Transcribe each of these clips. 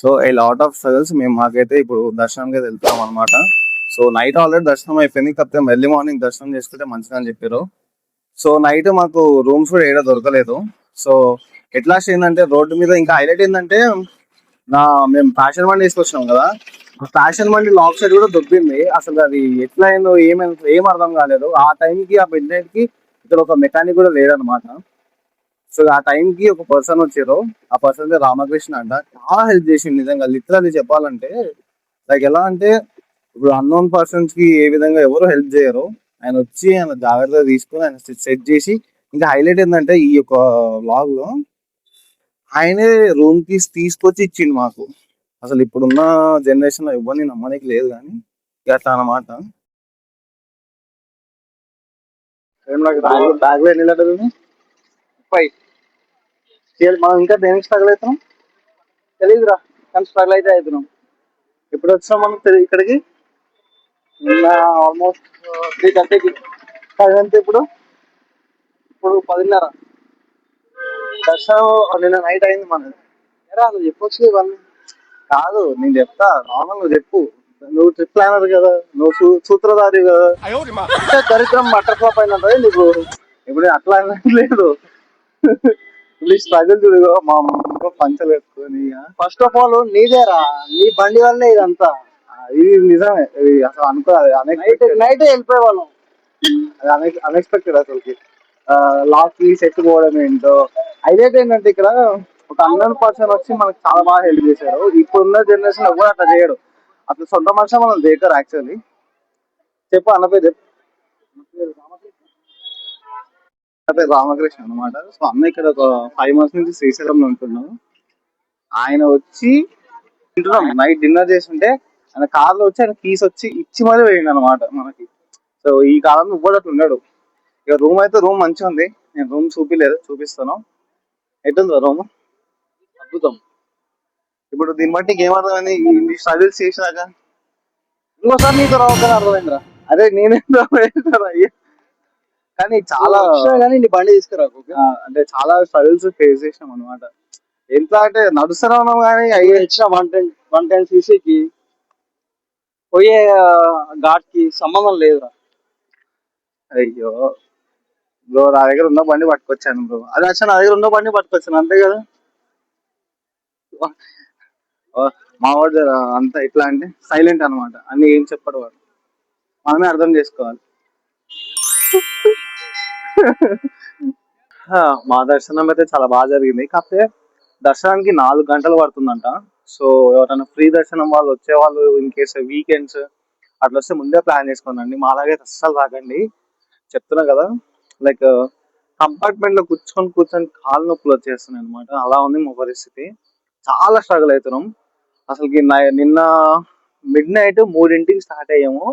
So a lot of struggles మేము మాకైతే ఇప్పుడు దర్శనానికి వెళ్తున్నాం అనమాట. సో నైట్ ఆల్రెడీ దర్శనం అయిపోయింది, కాకపోతే ఎర్లీ మార్నింగ్ దర్శనం చేసుకుంటే మంచిది అని చెప్పారు. సో నైట్ మాకు రూమ్స్ కూడా ఏడా దొరకలేదు. సో ఎట్లా ఏంటంటే రోడ్డు మీద ఇంకా హైలైట్ ఏంటంటే నా మేము ఫ్యాషన్ బండి తీసుకొచ్చినాం కదా, ఫ్యాషన్ బండి లాక్ సైడ్ కూడా దొబ్బింది. అసలు అది ఎట్లా అయిందో ఏం అర్థం కాలేదు. ఆ టైంకి ఆ మిడ్ నైట్ కి ఇక్కడ ఒక మెకానిక్ కూడా లేడనమాట. సో ఆ టైంకి ఒక పర్సన్ వచ్చారు. ఆ పర్సన్ రామకృష్ణ అంట. చాలా హెల్ప్ చేసింది నిజంగా, లిటరల్లీ చెప్పాలంటే. లైక్ ఎలా అంటే ఇప్పుడు అన్నోన్ పర్సన్స్ కి ఏ విధంగా ఎవరు హెల్ప్ చేయరు, ఆయన వచ్చి ఆయన జాగ్రత్తగా తీసుకొని ఆయన సెట్ చేసి, ఇంకా హైలైట్ ఏంటంటే ఈ యొక్క వ్లాగ్ లో ఆయనే రూమ్ కీస్ తీసుకొచ్చి ఇచ్చిండు మాకు. అసలు ఇప్పుడున్న జనరేషన్ లో ఎవరిని నమ్మడానికి లేదు, కానీ అట్లా అన్నమాట. బ్యాగ్ లో ఎన్ని లెటర్లు ఉన్నాయి? 5. మనం ఇంకా దేనికి స్ట్రగుల్ అవుతున్నాం తెలీదురా, కానీ స్ట్రగుల్ అయితే అవుతున్నాం. ఎప్పుడు వచ్చినాం మనం ఇక్కడికి? నిన్న ఆల్మోస్ట్ 3:30కి. అదంతా ఇప్పుడు ఇప్పుడు 10:30. దర్శనం నిన్న నైట్ అయింది మనది. ఎరా నువ్వు చెప్పొచ్చు ఇవన్నీ. కాదు నేను చెప్తా, నార్మల్ నువ్వు చెప్పు. నువ్వు ట్రిప్ ప్లానర్ కదా, నువ్వు సూత్రధారి కదా. అంటే దరిద్రం బట్టర్ ఫ్లాప్ అయినట్టు నీకు ఇప్పుడు అట్లా లేదు. స్ట్రగుల్ చూడు, మా పంచలు వేసుకొని. ఫస్ట్ ఆఫ్ ఆల్ నీదేరా, నీ బండి వల్లే ఇదంతా. ఇది నిజమే, ఇది అసలు అనుకో నైట్ వెళ్ళిపోయే వాళ్ళం. అది అన్ఎక్స్పెక్టెడ్ అసలుకి. లాస్ట్ ఈ సెట్ పోవడం ఏంటో. హైలైట్ ఏంటంటే ఇక్కడ ఒక అన్నోన్ పర్సన్ వచ్చి మనకు చాలా బాగా హెల్ప్ చేశారు. ఇప్పుడున్న జనరేషన్ ఎవరు అట్లా చేయడు. అసలు సొంత మనిషి మనం దేకరు యాక్చువల్లీ. చెప్పు అన్న పేరు చెప్పు. అన్న పేరు రామకృష్ణ అనమాట. సో అన్న ఇక్కడ ఒక 5 months నుంచి శ్రీశైలంలో ఉంటున్నాం. ఆయన వచ్చి తింటున్నాం, నైట్ డిన్నర్ చేస్తుంటే ఆయన కార్ లో వచ్చి ఆయన కీస్ వచ్చి ఇచ్చి మరీ పోయింది అనమాట మనకి. సో ఈ కాలంలో కూడా అట్లా ఉన్నాడు. ఇక రూమ్ అయితే రూమ్ మంచిగా ఉంది. నేను రూమ్ చూపిలేదు, చూపిస్తాను. ఎట్టుంది రూమ్? అద్భుతం. ఇప్పుడు దీన్ని బట్టి ఏమర్థమైంది, ఈ స్ట్రగుల్స్ చేసినాక ఇంకోసారి నీతో రావద్దని అర్థమైందిరా. అదే నేనేందో అయ్యా, కానీ చాలా కానీ నీ బండి తీసుకురాకు. అంటే చాలా స్ట్రగుల్స్ ఫేస్ చేసినాం అనమాట. ఎంత అంటే నడుస్తూనే ఉన్నాం, కానీ అయ్యే ఇచ్చిన 110 సీసీకి పోయే ఘాట్ కి సంబంధం లేదురా. అయ్యో బ్రో, నా దగ్గర ఉన్న బండి పట్టుకొచ్చాను బ్రో. అది వచ్చా నా దగ్గర ఉన్న బండి పట్టుకొచ్చాను, అంతే కదా. మా వాడు అంతా ఎట్లా అంటే సైలెంట్ అనమాట, అన్ని ఏం చెప్పడు వాడు, మనమే అర్థం చేసుకోవాలి. మా దర్శనం అయితే చాలా బాగా జరిగింది. కాకపోతే దర్శనానికి 4 గంటలు పడుతుందంట. సో ఎవరైనా ఫ్రీ దర్శనం వాళ్ళు వచ్చే వాళ్ళు, ఇన్ కేసు వీకెండ్స్ అట్లా వస్తే ముందే ప్లాన్ చేసుకోనండి. మా అలాగే అస్సలు రాకండి, చెప్తున్నా కదా. లైక్ కంపార్ట్మెంట్ లో కూర్చొని కాళ్ళు నొప్పులు వచ్చేస్తున్నాయి అనమాట. అలా ఉంది మా పరిస్థితి. చాలా స్ట్రగుల్ అవుతున్నాం. అసలుకి నిన్న మిడ్ నైట్ 3ంటికి స్టార్ట్ అయ్యాము.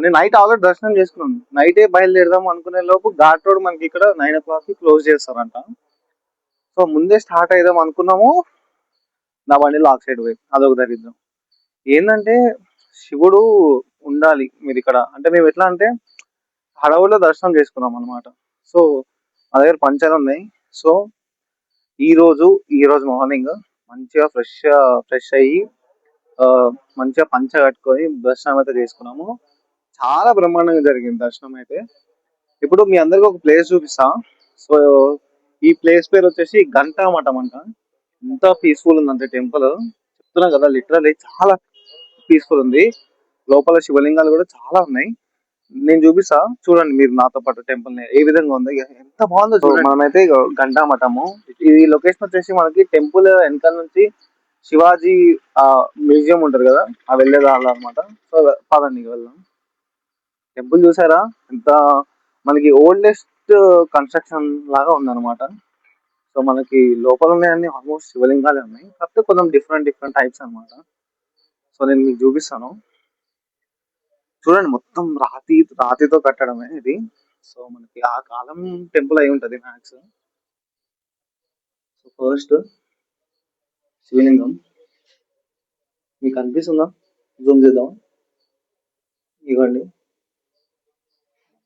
నేను నైట్ ఆల్రెడీ దర్శనం చేసుకున్నాను. నైటే బయలుదేరదాం అనుకునే లోపు ఘాట్ రోడ్ మనకి ఇక్కడ 9 o'clock క్లోజ్ చేస్తారంట. సో ముందే స్టార్ట్ అయిదాం అనుకున్నాము, నా బండి లాక్ సైడ్ పోయి. అదొక దరిద్రం. ఏంటంటే శివుడు ఉండాలి మీరు ఇక్కడ అంటే, మేము ఎట్లా అంటే హడవుల్లో దర్శనం చేసుకున్నాం అనమాట. సో మా దగ్గర పంచాలు ఉన్నాయి. సో ఈ రోజు మార్నింగ్ మంచిగా ఫ్రెష్ అయ్యి మంచిగా పంచ కట్టుకొని దర్శనం అయితే చేసుకున్నాము. చాలా బ్రహ్మాండంగా జరిగింది దర్శనం అయితే. ఇప్పుడు మీ అందరికి ఒక ప్లేస్ చూపిస్తా. సో ఈ ప్లేస్ పేరు వచ్చేసి గంటా మఠం అంట. ఎంత పీస్ఫుల్ ఉందంటే టెంపుల్, చెప్తున్నా కదా, లిటరల్లీ చాలా పీస్ఫుల్ ఉంది. లోపల శివలింగాలు కూడా చాలా ఉన్నాయి. నేను చూపిస్తా, చూడండి మీరు నాతో పాటు టెంపుల్ ని ఏ విధంగా ఉంది, ఎంత బాగుందో చూడండి. మనమైతే గంటా మఠము, ఈ లొకేషన్ వచ్చేసి మనకి టెంపుల్ వెనకాల నుంచి శివాజీ మ్యూజియం ఉంటది కదా, ఆ వెళ్ళే దారిలో అనమాట. సో పదండి వెళ్దాం. టెంపుల్ చూసారా ఎంత మనకి ఓల్డెస్ట్ కన్స్ట్రక్షన్ లాగా ఉందన్నమాట. సో మనకి లోపల ఉన్నాయన్నీ ఆల్మోస్ట్ శివలింగాలే ఉన్నాయి, కాకపోతే కొంచెం డిఫరెంట్ టైప్స్ అనమాట. సో నేను మీకు చూపిస్తాను, చూడండి. మొత్తం రాతితో కట్టడమే ఇది. సో మనకి ఆ కాలం టెంపుల్ అయి ఉంటది మ్యాక్స్. సో ఫస్ట్ శివలింగం మీకు అనిపిస్తుందా? జూమ్ చేద్దాం. ఇవ్వండి,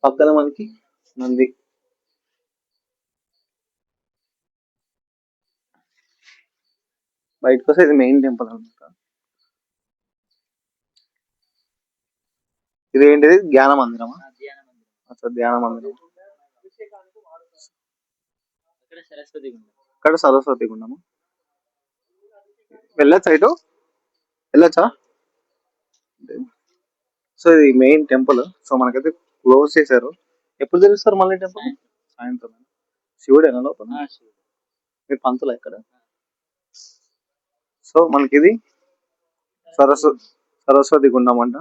పక్కన మనకి నంది. బయటకు వస్తే ఇది మెయిన్ టెంపుల్ అనమాట. ఇది ఏంటిది ధ్యాన మందిరమా? అసలు ధ్యాన మందిరం. ఇక్కడ సరస్వతి గుండము. వెళ్ళొచ్చా ఇటు? వెళ్ళొచ్చా? సో ఇది మెయిన్ టెంపుల్. సో మనకైతే క్లోజ్ చేశారు. ఎప్పుడు తెలుస్తారు మళ్ళీ టెంపుల్? సాయంత్రం. శివుడేనా లోపల? మీరు పంతులా ఇక్కడ? సో మనకి ఇది సరస్వతి గుండం అంట.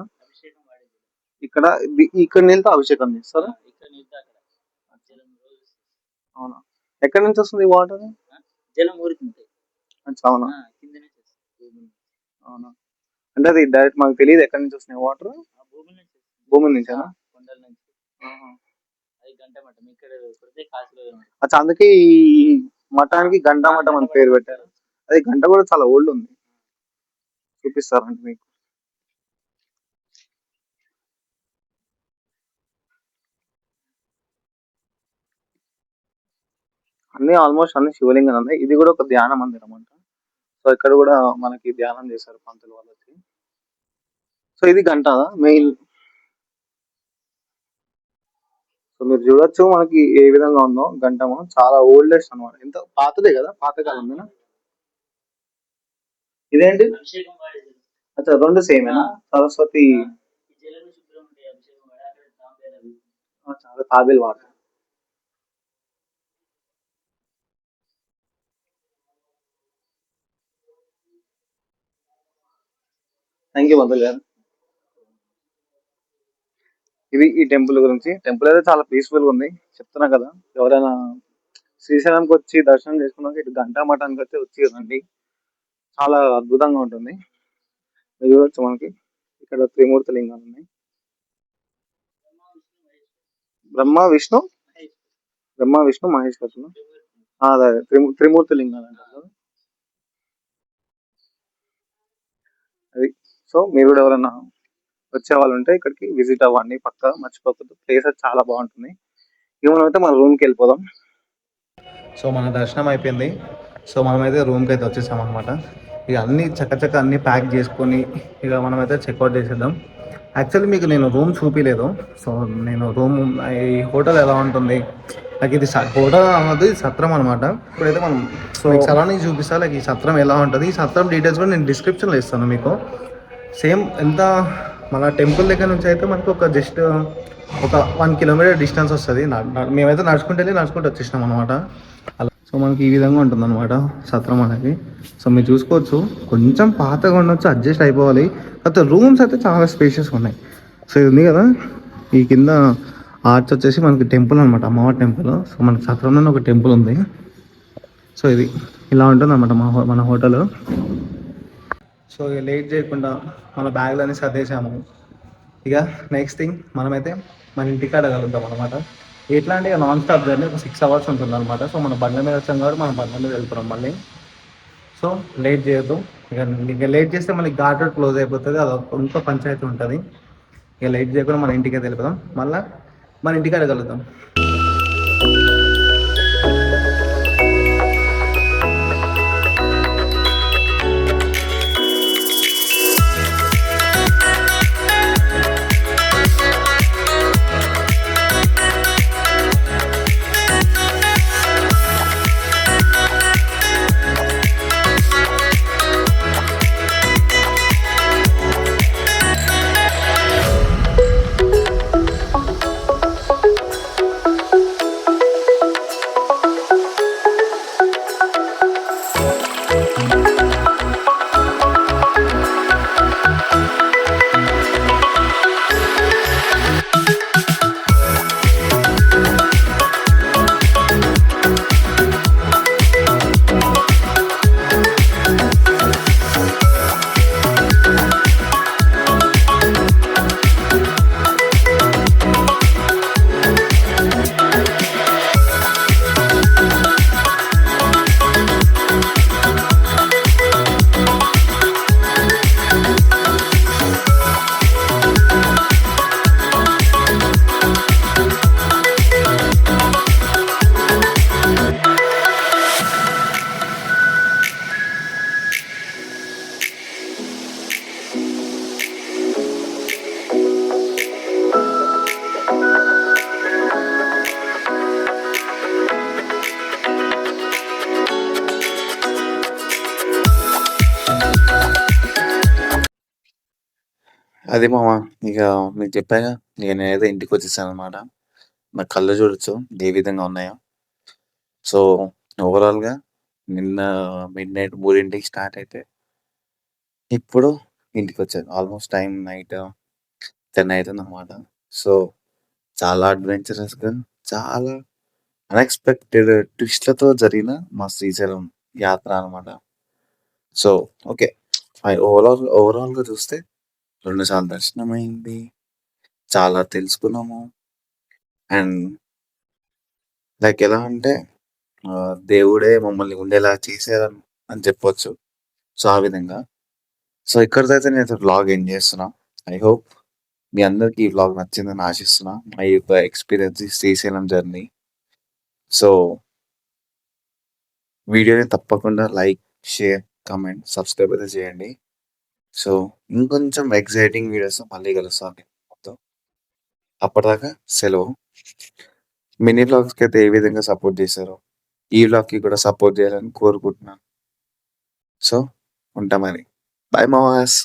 ఇక్కడ ఇక్కడ నీళ్ళతో అభిషేకం చేస్తారా? అవునా, ఎక్కడి నుంచి వస్తుంది వాటర్? అవునా అవునా, అంటే అది డైరెక్ట్ మాకు తెలియదు ఎక్కడి నుంచి వస్తున్నాయి వాటర్. భూమి నుంచేనా? అచ్చా, అందుకే ఈ మఠానికి గంటా మఠం అని పేరు పెట్టారు. అది గంట కూడా చాలా ఓల్డ్ ఉంది. చూపిస్తారండి మీకు. అన్ని ఆల్మోస్ట్ అన్ని శివలింగాలు ఉన్నాయి. ఇది కూడా ఒక ధ్యాన మందిరం అంట. సో ఇక్కడ కూడా మనకి ధ్యానం చేశారు పంతులు వాళ్ళు వచ్చి. సో ఇది గంట మెయిన్. సో మీరు చూడొచ్చు మనకి ఏ విధంగా ఉందో గంటము. చాలా ఓల్డెస్ట్ అనమాట. ఎంత పాతదే కదా, పాతకాలం మీద. ఇదేంటి? అచ్చా, రెండు సేమేనా? సరస్వతి చాలా తాబేలు వాటర్. థ్యాంక్ యూ పంతులు గారు. ఇది ఈ టెంపుల్ గురించి. టెంపుల్ అయితే చాలా పీస్ఫుల్ గా ఉంది, చెప్తున్నా కదా. ఎవరైనా శ్రీశైలంకి వచ్చి దర్శనం చేసుకున్నాక ఇటు గంటా మఠానికి వచ్చి రండి, చాలా అద్భుతంగా ఉంటుంది. మీరు చూడొచ్చు మనకి ఇక్కడ త్రిమూర్తి లింగాలు ఉన్నాయి. బ్రహ్మ విష్ణు మహేశ్వరులు. అదే త్రిమూర్తి లింగాలు అంటారు. అది. సో మీరు కూడా ఎవరైనా వచ్చే వాళ్ళు ఉంటే ఇక్కడికి విజిట్ అవ్వండి, పక్క మర్చిపోకూడదు. ప్లేస్ చాలా బాగుంటుంది. ఇక మనం అయితే మన రూమ్కి వెళ్ళిపోదాం. సో మన దర్శనం అయిపోయింది. సో మనమైతే రూమ్కి అయితే వచ్చేసాం అనమాట. ఇక అన్నీ చక్కచక్క అన్నీ ప్యాక్ చేసుకొని ఇక మనమైతే చెక్అవుట్ చేసేద్దాం. యాక్చువల్లీ మీకు నేను రూమ్ చూపించలేదు. సో నేను రూమ్ ఈ హోటల్ ఎలా ఉంటుంది, లైక్ ఇది హోటల్ అన్నది సత్రం అనమాట. ఇప్పుడైతే మనం సో సరౌండింగ్ చూపిస్తా, లైక్ ఈ సత్రం ఎలా ఉంటుంది. ఈ సత్రం డీటెయిల్స్ కూడా నేను డిస్క్రిప్షన్లో ఇస్తాను మీకు. సేమ్ ఎంత మన టెంపుల్ దగ్గర నుంచి అయితే మనకు ఒక జస్ట్ ఒక 1 కిలోమీటర్ డిస్టెన్స్ వస్తుంది. మేమైతే నడుచుకుంటూ వచ్చేసినాం అనమాట. అలా సో మనకి ఈ విధంగా ఉంటుంది అనమాట సత్రం అనేది. సో మీరు చూసుకోవచ్చు, కొంచెం పాతగా ఉండొచ్చు, అడ్జస్ట్ అయిపోవాలి. అయితే రూమ్స్ అయితే చాలా స్పేషియస్గా ఉన్నాయి. సో ఇది ఉంది కదా, ఈ కింద ఆర్చ్ వచ్చేసి మనకి టెంపుల్ అనమాట, అమ్మవారి టెంపుల్. సో మనకి సత్రంలోనే ఒక టెంపుల్ ఉంది. సో ఇది ఇలా ఉంటుంది అనమాట మన హోటల్. సో ఇక లేట్ చేయకుండా మన బ్యాగ్లన్నీ సర్దేశాము. ఇక నెక్స్ట్ థింగ్ మనమైతే మన ఇంటికాడ కలుద్దాం అనమాట. ఎట్లా అంటే ఇక నాన్ స్టాప్ జర్నీ ఒక 6 hours ఉంటుంది అనమాట. సో మన బండ్ల మీద వచ్చాం కాబట్టి మనం బండ్ల మీద వెళ్తున్నాం మళ్ళీ. సో లేట్ చేయొద్దు. ఇక లేట్ చేస్తే మళ్ళీ ఘాట్ రోడ్ క్లోజ్ అయిపోతుంది, అది ఇంకో పంచాయతీ ఉంటుంది. ఇక లేట్ చేయకుండా మన ఇంటికి వెళ్ళిపోదాం, మళ్ళీ మన ఇంటికాడ కలుద్దాం. అది మామ ఇక మీకు చెప్పాగా ఇక నేనైతే ఇంటికి వచ్చేసాను అనమాట. నా కళ్ళు చూడొచ్చు ఏ విధంగా ఉన్నాయో. సో ఓవరాల్గా నిన్న మిడ్ నైట్ 3కి స్టార్ట్ అయితే ఇప్పుడు ఇంటికి వచ్చాను. ఆల్మోస్ట్ టైం నైట్ 10 అవుతుంది అనమాట. సో చాలా అడ్వెంచరస్గా, చాలా అన్ఎక్స్పెక్టెడ్ ట్విస్ట్లతో జరిగిన మా శ్రీశైలం యాత్ర అనమాట. సో ఓకే, ఓవరాల్గా చూస్తే 2 సార్లు దర్శనం అయింది, చాలా తెలుసుకున్నాము. అండ్ లైక్ ఎలా అంటే దేవుడే మమ్మల్ని ఉండేలా చేశారని అని చెప్పొచ్చు. సో ఆ విధంగా. సో ఇక్కడితో నేను వ్లాగ్ ఎండ్ చేస్తున్నా. ఐ హోప్ మీ అందరికీ ఈ వ్లాగ్ నచ్చిందని ఆశిస్తున్నా. మా యొక్క ఎక్స్పీరియన్స్ శ్రీశైలం జర్నీ. సో వీడియోని తప్పకుండా లైక్, షేర్, కామెంట్, సబ్స్క్రైబ్ అయితే చేయండి. సో ఇంకొంచెం ఎక్సైటింగ్ వీడియోస్ మళ్ళీ కలుస్తాను నేను మీతో. అప్పటిదాకా సెలవు. మినీ వ్లాగ్స్కి అయితే ఏ విధంగా సపోర్ట్ చేశారో ఈ వ్లాగ్కి కూడా సపోర్ట్ చేయాలని కోరుకుంటున్నాను. సో ఉంటా మరి. By mass.